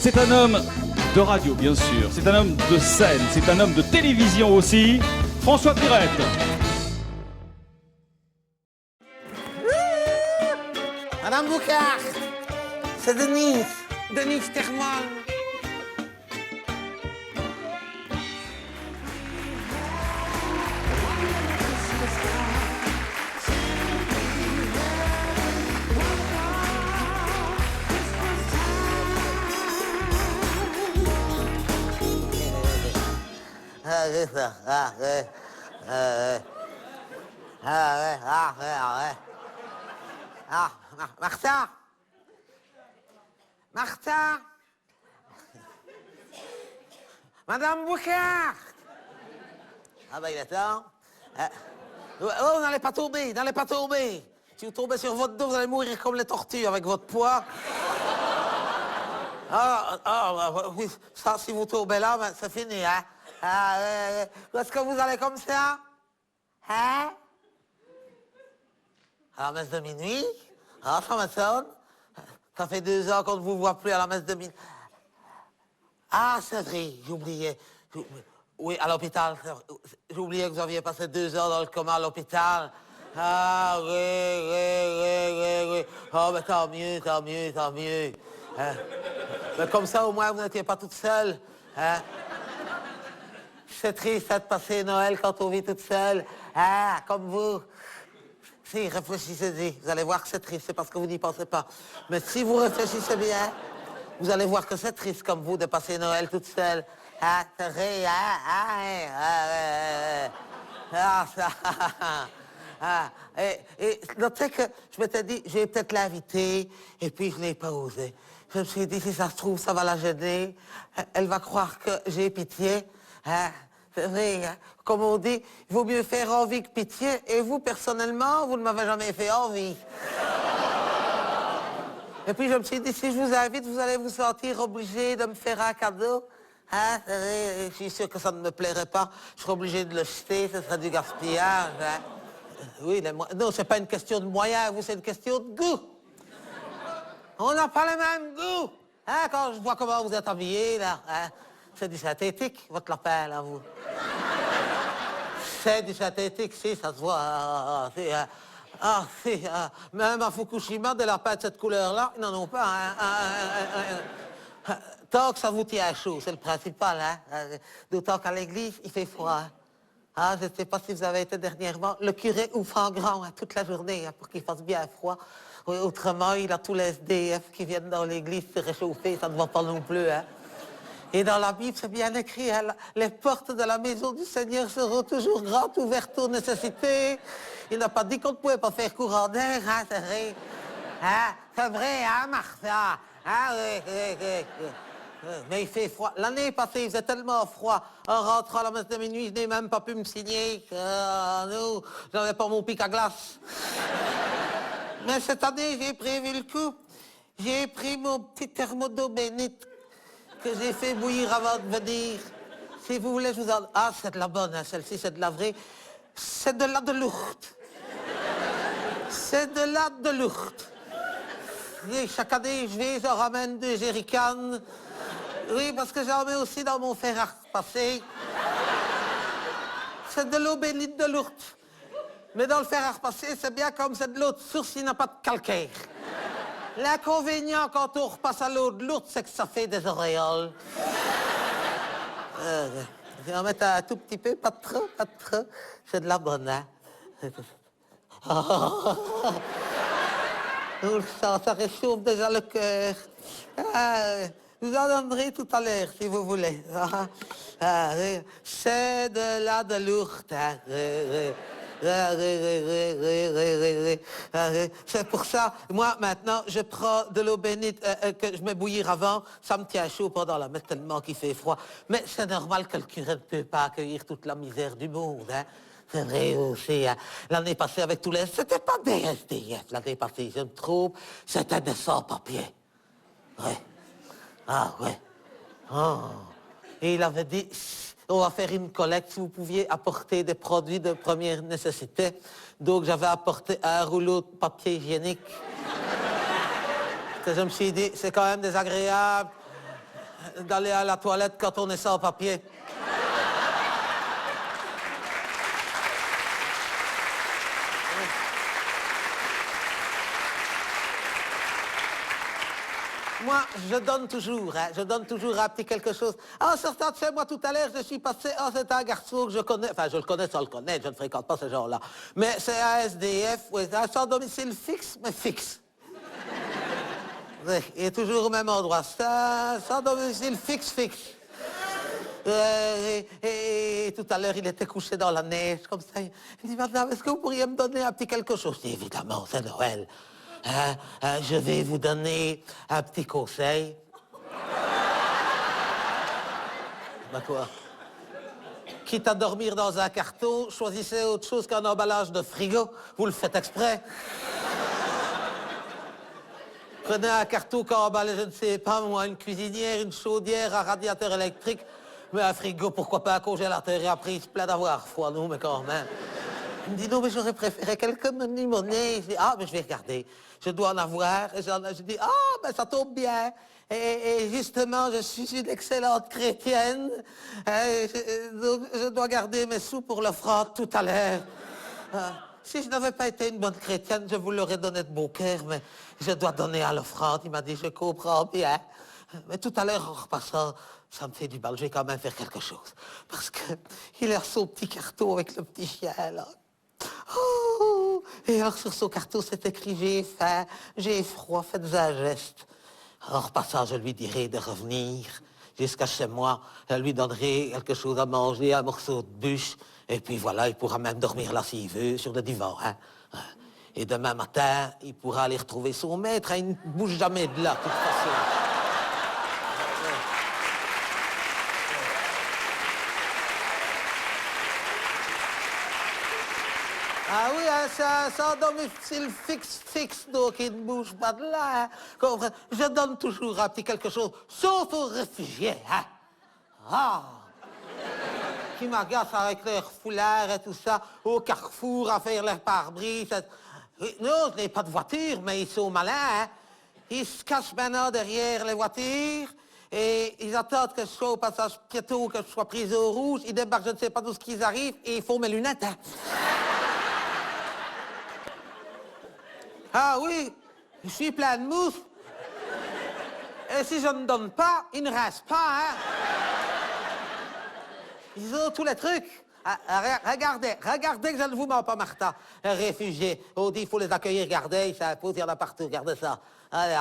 C'est un homme de radio, bien sûr. C'est un homme de scène. C'est un homme de télévision aussi. François Pirette. Madame Boucard, c'est Denise. Denise Terman. C'est ça. Martha. Martha. Madame Boucard. Ah ben il est temps. Oh, vous n'allez pas tomber, n'allez pas tomber. Si vous tombez sur votre dos, vous allez mourir comme les tortues avec votre poids. Oui, ça, si vous tombez là, ben, c'est fini, hein. Est-ce que vous allez comme ça? Hein? À la messe de minuit? Ah, ça me sonne. Ça fait 2 ans qu'on ne vous voit plus à la messe de minuit. Ah, c'est vrai, j'oubliais. Oui, à l'hôpital. J'oubliais que vous aviez passé 2 heures dans le coma à l'hôpital. Ah, oui. Oh, mais tant mieux. Hein? Mais comme ça, au moins, vous n'étiez pas toute seule. Hein? C'est triste de passer Noël quand on vit toute seule. Ah, comme vous. Si, réfléchissez-y. Vous allez voir que c'est triste, c'est parce que vous n'y pensez pas. Mais si vous réfléchissez bien, vous allez voir que c'est triste comme vous de passer Noël toute seule. Ah, c'est vrai, et notez que je m'étais dit, je vais peut-être l'inviter, et puis je n'ai pas osé. Je me suis dit, si ça se trouve, ça va la gêner. Elle va croire que j'ai pitié. Hein? C'est vrai, hein? Comme on dit, il vaut mieux faire envie que pitié. Et vous, personnellement, vous ne m'avez jamais fait envie. Et puis je me suis dit, si je vous invite, vous allez vous sentir obligé de me faire un cadeau. Hein? C'est vrai, je suis sûr que ça ne me plairait pas. Je serais obligé de le jeter, ce serait du gaspillage. Hein? Oui, non, c'est pas une question de moyens, vous, c'est une question de goût. On n'a pas le même goût. Hein? Quand je vois comment vous êtes habillés, là, hein? C'est du synthétique, votre lapin, là, vous. C'est du synthétique, si, ça se voit. Même à Fukushima, des lapins de cette couleur-là, ils n'en ont pas. Tant que ça vous tient chaud, c'est le principal. Hein? D'autant qu'à l'église, il fait froid. Ah, je ne sais pas si vous avez été dernièrement. Le curé ouvre en grand toute la journée pour qu'il fasse bien froid. Oui, autrement, il a tous les SDF qui viennent dans l'église se réchauffer, ça ne va pas non plus. Hein? Et dans la Bible, c'est bien écrit, hein, les portes de la maison du Seigneur seront toujours grandes, ouvertes aux nécessités. Il n'a pas dit qu'on ne pouvait pas faire courant d'air, hein, c'est vrai. Hein, c'est vrai, hein, Martha? Ah, oui. Mais il fait froid. L'année passée, il faisait tellement froid. En rentrant à la messe de minuit, je n'ai même pas pu me signer. Non, j'avais pas mon pic à glace. Mais cette année, j'ai prévu le coup. J'ai pris mon petit thermo d'eau bénite que j'ai fait bouillir avant de venir. Si vous voulez, je vous en... Ah, c'est de la bonne, hein, celle-ci, c'est de la vraie. C'est de la de l'ourde. C'est de la de l'ourde. Et chaque année, je vais, j'en ramène 2 jerrycans. Oui, parce que j'en mets aussi dans mon fer à repasser. C'est de l'eau bénite de l'ourde. Mais dans le fer à repasser, c'est bien comme c'est de l'eau de source, il n'a pas de calcaire. L'inconvénient quand on repasse à l'eau de l'ourde, c'est que ça fait des auréoles. Je vais en mettre un tout petit peu, pas trop. C'est de la bonne, hein. On le sent, ça réchauffe déjà le cœur. Je vous en donnerai tout à l'heure, si vous voulez. C'est de la de l'ourde, hein. C'est pour ça, moi, maintenant, je prends de l'eau bénite que je mets bouillir avant. Ça me tient chaud pendant la messe tellement qu'il fait froid. Mais c'est normal que le curé ne peut pas accueillir toute la misère du monde, hein. C'est vrai aussi, hein. L'année passée, avec tous les... C'était pas des SDF, l'année passée, je me trompe. C'était des sans-papiers. Ouais. Ah, ouais. Oh. Et il avait dit... On va faire une collecte, si vous pouviez apporter des produits de première nécessité. Donc j'avais apporté un rouleau de papier hygiénique. Que je me suis dit, c'est quand même désagréable d'aller à la toilette quand on est sans papier. Moi, je donne toujours un petit quelque chose. En sortant de chez moi tout à l'heure, je suis passé, c'est un garçon que je connais, enfin je le connais sans le connaître, je ne fréquente pas ce genre-là. Mais c'est un SDF, oui, un sans domicile fixe, mais fixe. Oui, il est toujours au même endroit, c'est un sans domicile fixe. Et tout à l'heure, il était couché dans la neige, comme ça. Il dit, madame, est-ce que vous pourriez me donner un petit quelque chose? Je dis, évidemment, c'est Noël. Je vais vous donner un petit conseil. Ben quoi? Quitte à dormir dans un carton, choisissez autre chose qu'un emballage de frigo. Vous le faites exprès. Prenez un carton qui emballe, je ne sais pas moi, une cuisinière, une chaudière, un radiateur électrique. Mais un frigo, pourquoi pas un congélateur? Et après, il se plaint d'avoir froid, non, mais quand même. Il me dit, non, mais j'aurais préféré quelques menus monnaie. Je dis, ah, mais je vais regarder. Je dois en avoir. Et je dis, ah, ben ça tombe bien. Et justement, je suis une excellente chrétienne. Donc, je dois garder mes sous pour l'offrande tout à l'heure. Si je n'avais pas été une bonne chrétienne, je vous l'aurais donné de bon cœur, mais je dois donner à l'offrande. Il m'a dit, je comprends bien. Mais tout à l'heure, en repassant, ça me fait du mal. Je vais quand même faire quelque chose. Parce que il a son petit carton avec le petit chien, là. Oh! Et alors, sur son carton, c'est écrit, j'ai faim, j'ai froid, faites un geste. En repassant, je lui dirai de revenir jusqu'à chez moi. Je lui donnerai quelque chose à manger, un morceau de bûche. Et puis voilà, il pourra même dormir là s'il veut, sur le divan. Hein. Et demain matin, il pourra aller retrouver son maître. Il ne bouge jamais de là, de toute façon. Ah oui, hein, c'est un sans domicile fixe, donc il ne bouge pas de là. Hein. Je donne toujours un petit quelque chose, sauf aux réfugiés. Hein. Ah! Qui m'agace avec leurs foulards et tout ça, au carrefour à faire leur pare-brise. Non, je n'ai pas de voiture, mais ils sont malins. Hein. Ils se cachent maintenant derrière les voitures et ils attendent que je sois au passage piéton, que je sois prise au rouge. Ils débarquent, je ne sais pas d'où ils arrivent et ils font mes lunettes. Hein. Ah oui, je suis plein de mousse. Et si je ne donne pas, ils ne restent pas, hein. Ils ont tous les trucs. Regardez que je ne vous mens pas, Martha. Les réfugiés, on dit il faut les accueillir, regardez, ça impose, il y en a partout, regardez ça. Allez.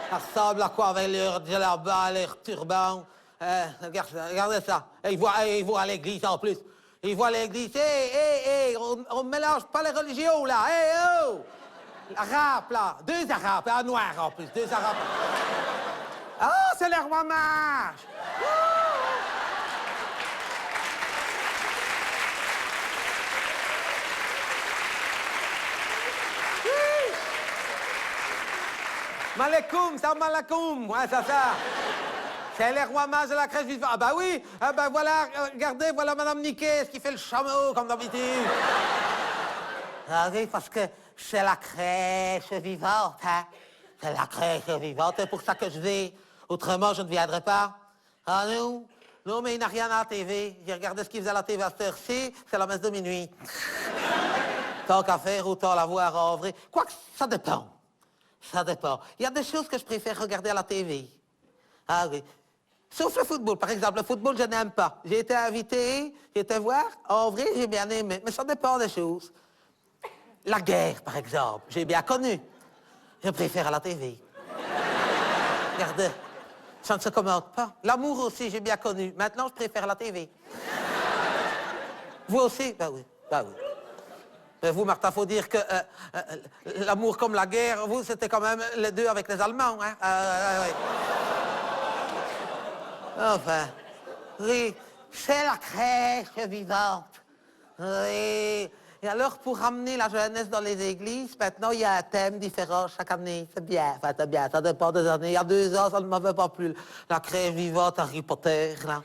Ça ressemble à quoi avec leur djellaba, leur turban. Regardez ça. Et ils vont à l'église en plus. Ils voient l'église. On ne mélange pas les religions, là. Oh! Arabe, là. 2 Arabes, un noir en plus. 2 Arabes. Ah, c'est le roi mage! Malekoum, salam alaikum. Ouais, ça. C'est les rois mages de la crèche vivante. Ah bah oui, ah bah voilà, regardez, voilà Madame Niquet, qui fait le chameau, comme d'habitude. Ah oui, parce que c'est la crèche vivante, hein. C'est la crèche vivante, c'est pour ça que je vais. Autrement, je ne viendrai pas. Ah non, non, mais il n'a rien à la TV. J'ai regardé ce qu'il faisait à la TV à cette heure-ci, c'est la messe de minuit. Tant qu'à faire, autant la voir en vrai. Quoique, ça dépend. Ça dépend. Il y a des choses que je préfère regarder à la TV. Ah oui. Sauf le football, par exemple. Le football, je n'aime pas. J'ai été invité, j'ai été voir. En vrai, j'ai bien aimé. Mais ça dépend des choses. La guerre, par exemple, j'ai bien connu. Je préfère à la TV. Regardez, ça ne se commente pas. L'amour aussi, j'ai bien connu. Maintenant, je préfère la TV. Vous aussi? Ben oui, ben oui. Mais vous, Martha, faut dire que l'amour comme la guerre, vous, c'était quand même les deux avec les Allemands, hein? Oui. Enfin, oui, c'est la crèche vivante. Oui. Et alors, pour ramener la jeunesse dans les églises, maintenant, il y a un thème différent chaque année. C'est bien, enfin, c'est bien, ça dépend des années. Il y a 2 ans, ça ne m'avait pas plu. La crèche vivante Harry Potter, là.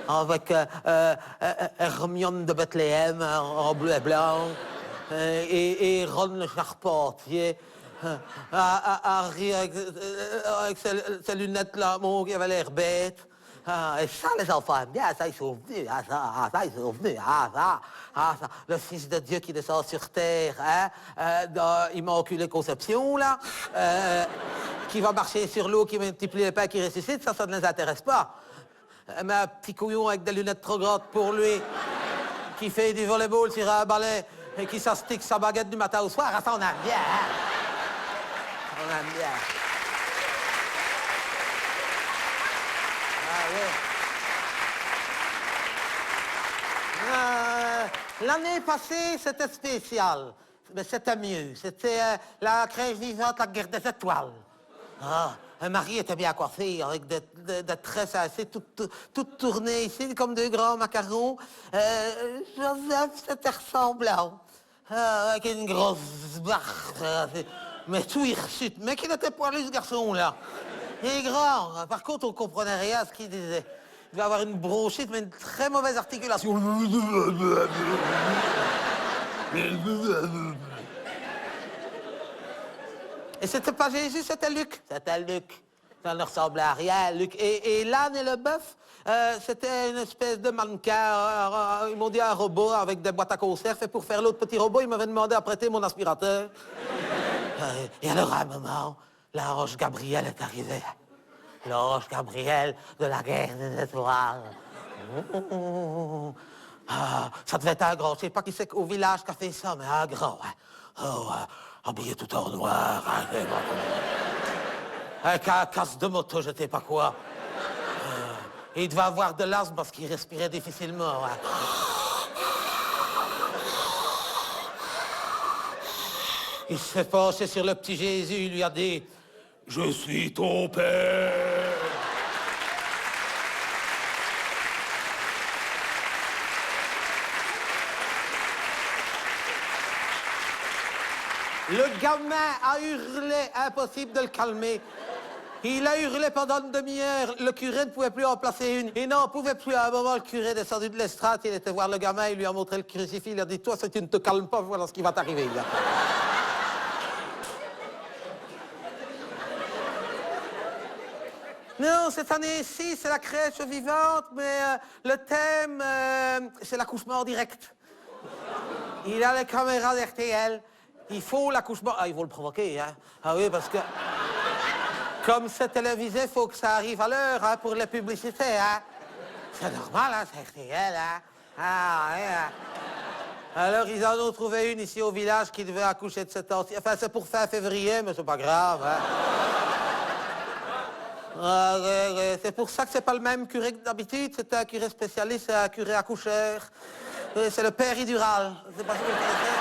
Avec Hermione de Bethléem en bleu et blanc. Et Ron le charpentier. À rire avec ces lunettes-là, mon, qui avait l'air bête. Et ça, les enfants aiment bien, ça, ils sont venus, ça, ils sont venus, ça. Le Fils de Dieu qui descend sur terre, dans Immaculée Conception, là, qui va marcher sur l'eau, qui multiplie les pains, qui ressuscite, ça ne les intéresse pas. Mais un petit couillon avec des lunettes trop grandes pour lui, qui fait du volleyball sur un balai et qui s'astique sa baguette du matin au soir, ça, on aime bien, On aime bien. L'année passée, c'était spécial. Mais c'était mieux. C'était la crèche vivante, la guerre des étoiles. Marie était bien coiffée, avec des tresses assez toutes tournées ici, comme deux grands macarons. Joseph, c'était ressemblant. Avec une grosse barre. Mais tout hirsute. Mais qui n'était pas lui, ce garçon-là. Il est grand. Par contre, on comprenait rien à ce qu'il disait. Il devait avoir une bronchite, mais une très mauvaise articulation. Et c'était pas Jésus, c'était Luc. C'était Luc. Ça ne ressemblait à rien, Luc. Et l'âne et le bœuf, c'était une espèce de mannequin. Ils m'ont dit un robot avec des boîtes à conserve. Et pour faire l'autre petit robot, ils m'avaient demandé à prêter mon aspirateur. Et alors, à un moment, l'ange Gabriel est arrivé. L'ange Gabriel de la guerre des étoiles. Ça devait être un grand. Je sais pas qui c'est au village qui a fait ça, mais un grand. Habillé tout en noir. Avec un casque de moto, je sais pas quoi. Il devait avoir de l'asthme parce qu'il respirait difficilement. Il s'est penché sur le petit Jésus, il lui a dit « Je suis ton père ». Le gamin a hurlé, impossible de le calmer. Il a hurlé pendant une demi-heure. Le curé ne pouvait plus en placer une. Il n'en pouvait plus. À un moment, le curé est descendu de l'estrade. Il était voir le gamin. Il lui a montré le crucifix. Il a dit, toi, si tu ne te calmes pas, voilà ce qui va t'arriver. Non, cette année-ci, c'est la crèche vivante, mais le thème, c'est l'accouchement en direct. Il a les caméras d'RTL. Il faut l'accouchement... Ah, il faut le provoquer, hein. Ah oui, parce que... Comme c'est télévisé, il faut que ça arrive à l'heure, hein, pour les publicités, hein. C'est normal, hein, c'est RTL, hein. Ah, ouais, hein. Alors, ils en ont trouvé une ici au village qui devait accoucher de cette ancienne... Enfin, c'est pour fin février, mais c'est pas grave, hein. C'est pour ça que c'est pas le même curé que d'habitude. C'est un curé spécialiste, c'est un curé accoucheur. C'est le péridural. C'est pas ce que vous connaissez.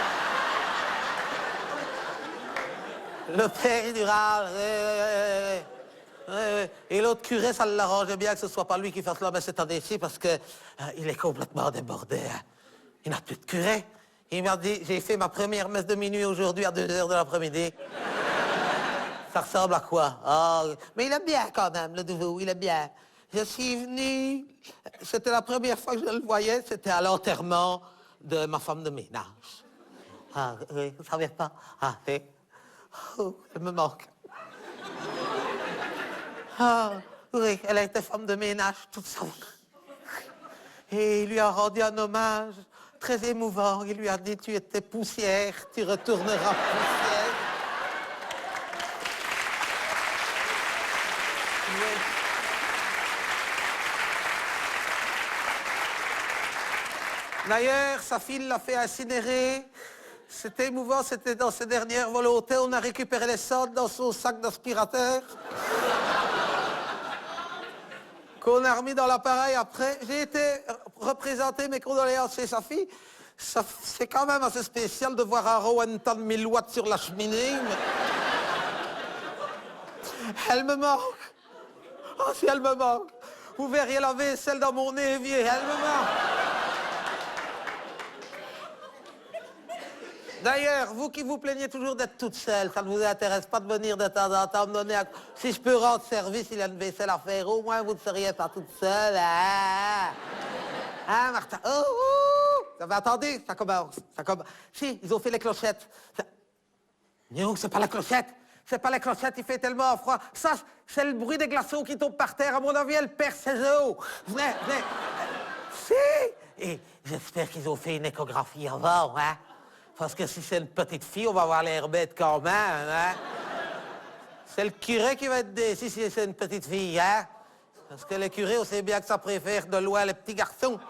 Le péridural. Et l'autre curé, ça l'arrangeait bien que ce soit pas lui qui fasse la messe cette année-ci parce que il est complètement débordé. Hein. Il n'a plus de curé. Il m'a dit, j'ai fait ma première messe de minuit aujourd'hui à 2h de l'après-midi. Ça ressemble à quoi? Mais il est bien quand même, le nouveau, il est bien. Je suis venu, c'était la première fois que je le voyais, c'était à l'enterrement de ma femme de ménage. Oui, vous ne savez pas? Oui. Oh, elle me manque. Oui, elle a été femme de ménage toute sa vie. Et il lui a rendu un hommage très émouvant. Il lui a dit, tu étais poussière, tu retourneras poussière. D'ailleurs, sa fille l'a fait incinérer. C'était émouvant, c'était dans ses dernières volontés. On a récupéré les cendres dans son sac d'aspirateur. Qu'on a remis dans l'appareil après. J'ai été représenter mes condoléances chez sa fille. C'est quand même assez spécial de voir un Rowentan de 1000 watts sur la cheminée. Mais... Elle me manque. Oh, si elle me manque. Vous verriez la vaisselle dans mon évier, elle me manque. D'ailleurs, vous qui vous plaignez toujours d'être toute seule, ça ne vous intéresse pas de venir de temps en temps me donner un... Si je peux rendre service, il y a une vaisselle à faire, au moins vous ne seriez pas toute seule. Hein, Martha? Oh, vous avez entendu? Ça commence. Si, ils ont fait les clochettes. Non, c'est pas la clochette. C'est pas la clochette, il fait tellement froid. Ça, c'est le bruit des glaçons qui tombent par terre. À mon avis, elle perd ses os. Venez. Si! Et j'espère qu'ils ont fait une échographie avant, hein? Parce que si c'est une petite fille, on va avoir l'air bête quand même, hein? C'est le curé qui va être déçu si c'est une petite fille, hein? Parce que le curé, on sait bien que ça préfère de loin les petits garçons.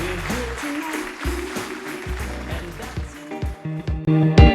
We're here tonight, and that's it.